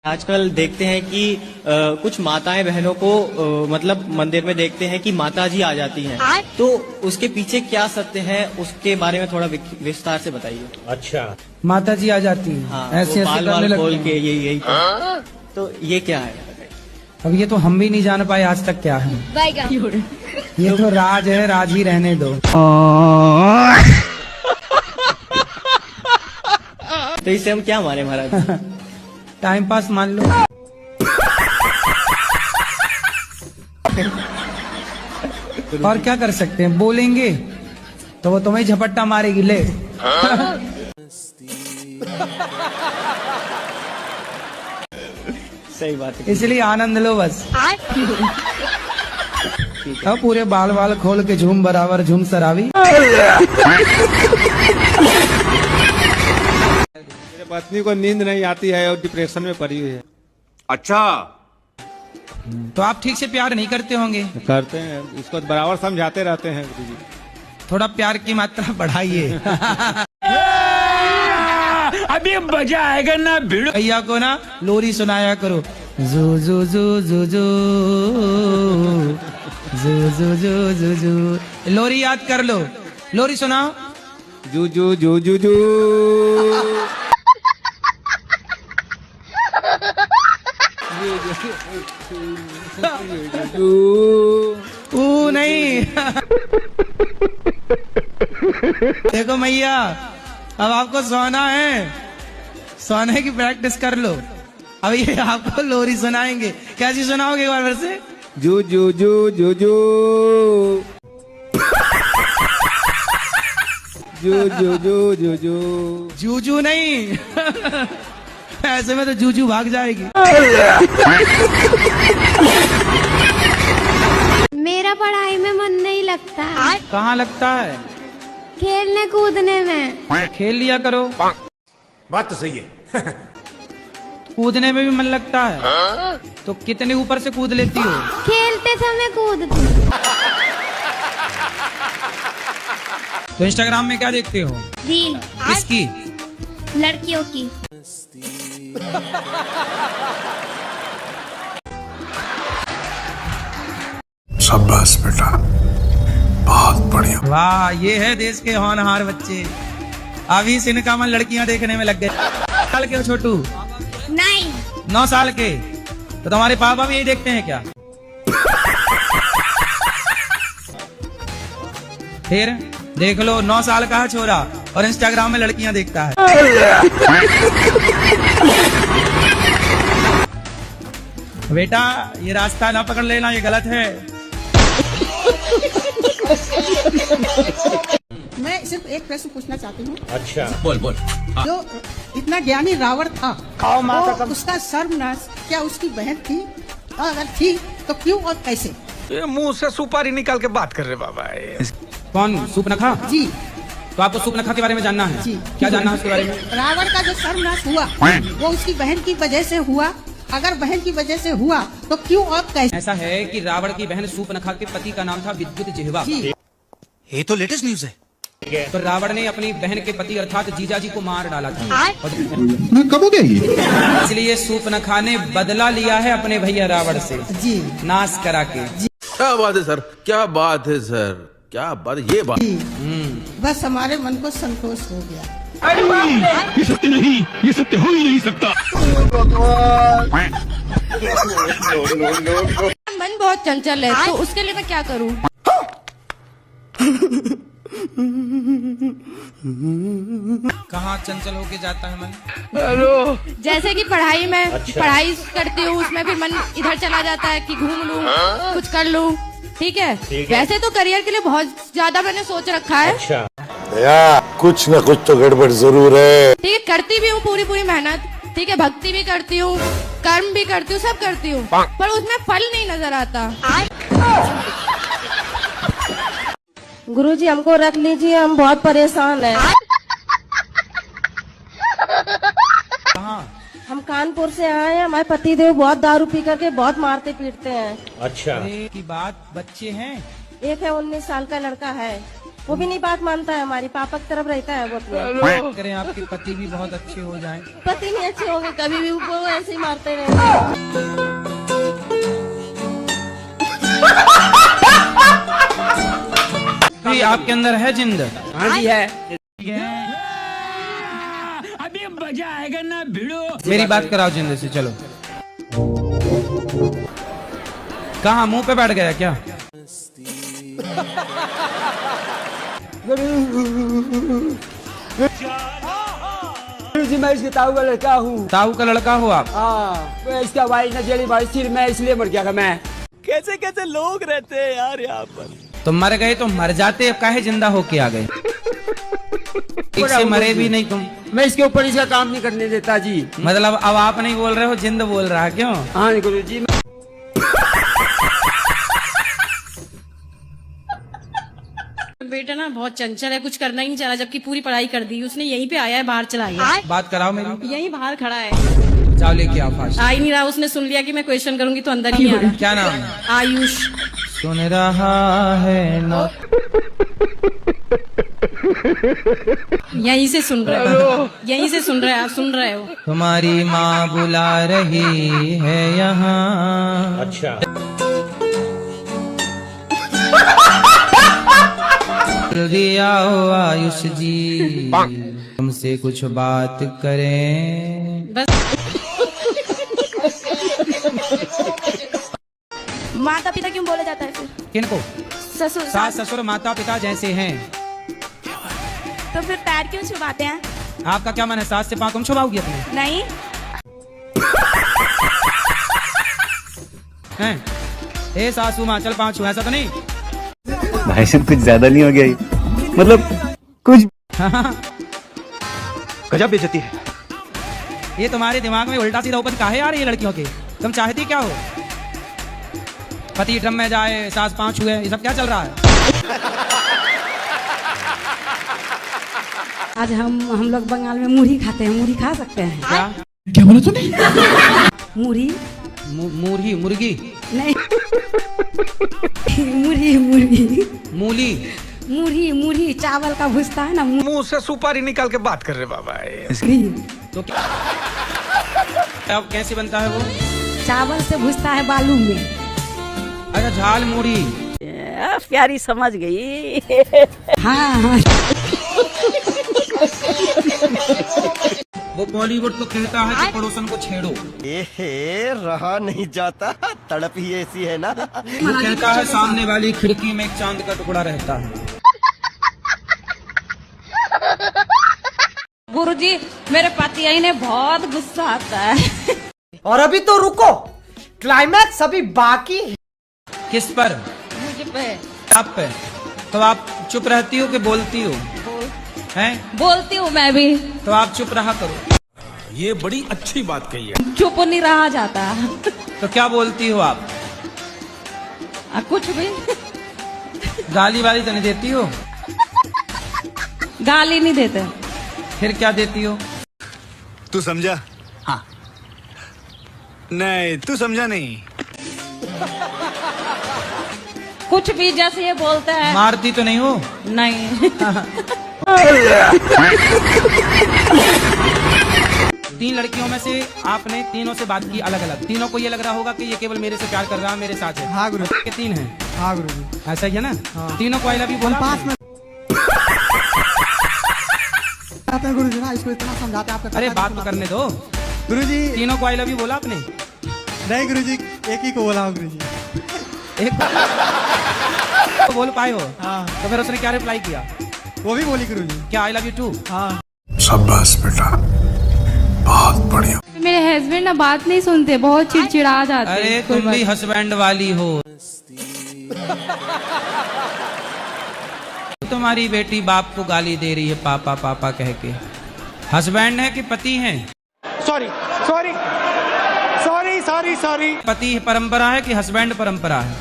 आजकल देखते हैं कि कुछ माताएं बहनों को मतलब मंदिर में देखते हैं कि माता जी आ जाती हैं, तो उसके पीछे क्या सत्य है उसके बारे में थोड़ा विस्तार से बताइए। अच्छा, माता जी आ जाती हैं, हाँ, ऐसे बाल करने लगते खोल हैं। के यही तो ये क्या है? अब ये तो हम भी नहीं जान पाए आज तक क्या है। ये तो राज है, राज ही रहने दो। तो इससे हम क्या माने महाराज? टाइम पास मान लो। और क्या कर सकते हैं, बोलेंगे तो वो तुम्हें झपट्टा मारेगी। ले सही बात है। इसलिए आनंद लो बस। अब पूरे बाल बाल खोल के झूम बराबर झूम सरावी। मेरे पत्नी को नींद नहीं आती है और डिप्रेशन में पड़ी हुई है। अच्छा, तो आप ठीक से प्यार नहीं करते होंगे। करते हैं, इसको बराबर समझाते रहते हैं गुरु जी। थोड़ा प्यार की मात्रा बढ़ाइए। अभी मजा आएगा ना भिड़ो। भैया को ना लोरी सुनाया करो। जू जू जू जू जू जू जू जू जू जू। लोरी याद कर लो, लोरी सुनाओ। जू जू जू जू जू। ऊ नहीं। देखो मैया, अब आपको सोना है, सोने की प्रैक्टिस कर लो। अब ये आपको लोरी सुनाएंगे। कैसी सुनाओगे एक बार फिर से? जू जू जू जू जू जू जू जू जू जू। जूजू नहीं। ऐसे में तो जूजू भाग जाएगी। मेरा पढ़ाई में मन नहीं लगता। कहाँ लगता है? खेलने कूदने में। खेल लिया करो। बात तो सही है। कूदने में भी मन लगता है, तो कितने ऊपर से कूद लेती हो? खेलते समय कूदती। तो इंस्टाग्राम में क्या देखते हो? रील। किसकी? लड़कियों की। शाबाश बेटा, बहुत बढ़िया। वाह, ये है देश के होनहार बच्चे। अभी से इनका मन लड़कियां देखने में लग गए। साल के हो छोटू? नहीं। 9 साल के? तो तुम्हारे पापा भी यही देखते हैं क्या? फिर देख लो, 9 साल का है छोरा और इंस्टाग्राम में लड़कियां देखता है। बेटा, ये रास्ता ना पकड़ लेना, ये गलत है। मैं सिर्फ एक प्रश्न पूछना चाहती हूँ। अच्छा, बोल बोल। जो इतना ज्ञानी रावण था, वो उसका सर्वनाश क्या उसकी बहन थी? और अगर थी तो क्यों और कैसे? ये मुंह से सुपारी निकाल के बात कर रहे बाबा। कौन? सूपनखा? जी तो आपको सूपनखा के बारे में जानना है? जी। क्या जानना है उसके बारे में? रावण का जो सर्वनाश हुआ वो उसकी बहन की वजह से हुआ। अगर बहन की वजह से हुआ तो क्यों और कैसे? ऐसा है कि रावण की बहन सूपनखा के पति का नाम था विद्युत जिह्वा। जी। ये तो लेटेस्ट न्यूज है। तो रावण ने अपनी बहन के पति अर्थात जीजाजी को मार डाला था। कब हो गया ये? इसलिए सूपनखा ने बदला लिया है अपने भैया रावण से, जी नाश करा के। क्या बात है सर, क्या बात है सर, क्या बात, ये बात। जी। बस हमारे मन को संतोष हो गया। ये सत्य नहीं, ये सत्य हो ही नहीं सकता। मन बहुत चंचल है, तो उसके लिए मैं क्या करूँ? कहाँ चंचल होके जाता है मन? जैसे कि पढ़ाई में पढ़ाई करती हूँ, उसमें फिर मन इधर चला जाता है कि घूम लूँ, कुछ कर लूँ। ठीक है। वैसे तो करियर के लिए बहुत ज्यादा मैंने सोच रखा है। अच्छा, कुछ न कुछ तो गड़बड़ जरूर है। ठीक है, करती भी हूँ पूरी पूरी मेहनत। ठीक है, भक्ति भी करती हूँ, कर्म भी करती हूँ, सब करती हूँ, पर उसमें फल नहीं नजर आता। गुरुजी हमको रख लीजिए, हम बहुत परेशान हैं। कहाँ? हम कानपुर से आए हैं, हमारे पति देव बहुत दारू पी करके बहुत मारते पीटते हैं। अच्छा। की बात, बच्चे हैं? एक है 19 साल का लड़का है। वो भी नहीं बात मानता है, हमारी पापा की तरफ रहता है वो अपने। करें आपके पति भी बहुत अच्छे हो जाएं। पति नहीं अच्छे होंगे कभी भी, वो ऐसे ही मारते रहेंगे। भी आपके अंदर है जिंद? हाँ जी है। अभी मजा आएगा ना भिड़ो। मेरी बात कराओ जिंद से, चलो। कहाँ मुंह पे बैठ गया क्या? जी मैं इसके ताऊ का लड़का हूँ। ताऊ का लड़का हो आप? हाँ, तो इसका भाई न जेली भाई सिर में इसलिए मर गया था मैं। कैसे कैसे लोग रहते हैं यार यहाँ पर। तो मर गए तो मर जाते, अब काहे जिंदा होके आ गए? ठीक से मरे भी नहीं तुम। मैं इसके ऊपर इसका काम नहीं करने देता जी। मतलब अब आप नहीं बोल रहे हो, जिंद बोल रहा है, क्यों? हाँ गुरु जी। बेटा ना बहुत चंचल है, कुछ करना ही नहीं चाह रहा, जबकि पूरी पढ़ाई कर दी उसने। यहीं पे आया है, बाहर चला गया। बात कराओ मेरी। यहीं बाहर खड़ा है। जाओ लेके आओ फास्ट। आ ही नहीं रहा, उसने सुन लिया कि मैं क्वेश्चन करूंगी तो अंदर ही आ रहा। क्या नाम है? आयुष। सुन रहा है न। यहीं से सुन रहे हो, यहीं से सुन रहे हो, सुन रहे हो। तुम्हारी माँ बुला रही है यहाँ। अच्छा। जल्दी आओ आयुष जी, तुमसे कुछ बात करें। बस माता पिता क्यों बोला जाता है फिर? किनको? ससुर सास ससुर माता पिता जैसे हैं। तो फिर पैर क्यों छुपाते हैं? आपका क्या मन है, सास से पाँव तुम छुपाओगी अपने? नहीं। हैं? ए सासू माँ चल पाँव छू, ऐसा तो नहीं? भाई साहब कुछ ज्यादा नहीं हो गया ये? मतलब कुछ गजब बेइज्जती है। ये तुम्हारे दिमाग में उल्टा सीधा ऊपर काहे आ रही है लड़कियों के? तुम चाहती क्या हो? पति ड्रम में जाए, सास पाँव छुए, ये सब क्या चल रहा है? आज हम लोग बंगाल में मुरही खाते हैं। मुरही खा सकते हैं क्या? क्या बोला तूने? मुरही मुरही मुर्गी नहीं। मुरही मुरही मूली मुरही मुरही चावल का भुसता है ना। मुंह से सुपारी निकाल के बात कर रहे बाबा। तो क्या? अब कैसे बनता है वो? चावल से भुसता है बालू में। अच्छा झाल मुड़ी। प्यारी समझ गई। हाँ हाँ। वो बॉलीवुड तो कहता है कि पड़ोसन को छेड़ो। रहा नहीं जाता, तड़प ही ऐसी है ना। वो कहता है सामने वाली खिड़की में एक चांद का टुकड़ा रहता है। गुरुजी मेरे पति ने बहुत गुस्सा आता है। और अभी तो रुको, क्लाइमैक्स अभी बाकी है। किस पर? मुझे पे। आप पे? तो आप चुप रहती हो कि बोलती हो? हैं? बोलती हूँ मैं भी। तो आप चुप रहा करो। ये बड़ी अच्छी बात कही है। चुप नहीं रहा जाता। तो क्या बोलती हो आप? कुछ भी। गाली वाली तो नहीं देती हो? गाली नहीं देते। फिर क्या देती हो? तू समझा? हाँ। नहीं तू समझा नहीं। कुछ भी जैसे ये बोलते हैं। मारती तो नहीं हो? नहीं। 3 लड़कियों में से आपने तीनों से बात की अलग अलग। तीनों को ये लग रहा होगा कि ये केवल मेरे से प्यार कर रहा है, मेरे साथ है। हाँ गुरु। के 3 हैं? हाँ गुरु जी। ऐसा ही है ना? तीनों को आई लव यू बोला? पास में गुरु जी ना, इसको इतना समझाते हैं आपका। अरे बात तो करने दो। गुरु जी। तीनों को आई लव यू बोला आपने? नहीं गुरु जी, एक ही को बोला गुरु जी। एक तो बोल पाए हो? हाँ। तो फिर उसने क्या रिप्लाई किया? वो भी बोली गुरु जी। क्या आई लव यू टू? हाँ। शाबाश बेटा, बहुत बढ़िया। मेरे हस्बैंड ना बात नहीं सुनते, बहुत चिड़चिड़ा जाते हैं। अरे तुम भी हस्बैंड वाली हो। तुम्हारी बेटी बाप को गाली दे रही है पापा पापा कह के। हस्बैंड है कि पति है? Sorry sorry sorry sorry sorry. पति परंपरा है कि हस्बैंड परंपरा है?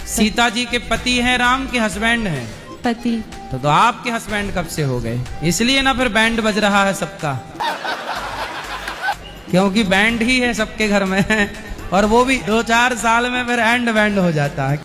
सीता जी के पति हैं राम के हस्बैंड हैं? पति। तो आपके हस्बैंड कब से हो गए? इसलिए ना फिर बैंड बज रहा है सबका, क्योंकि बैंड ही है सबके घर में। और वो भी 2-4 साल में फिर एंड बैंड हो जाता है।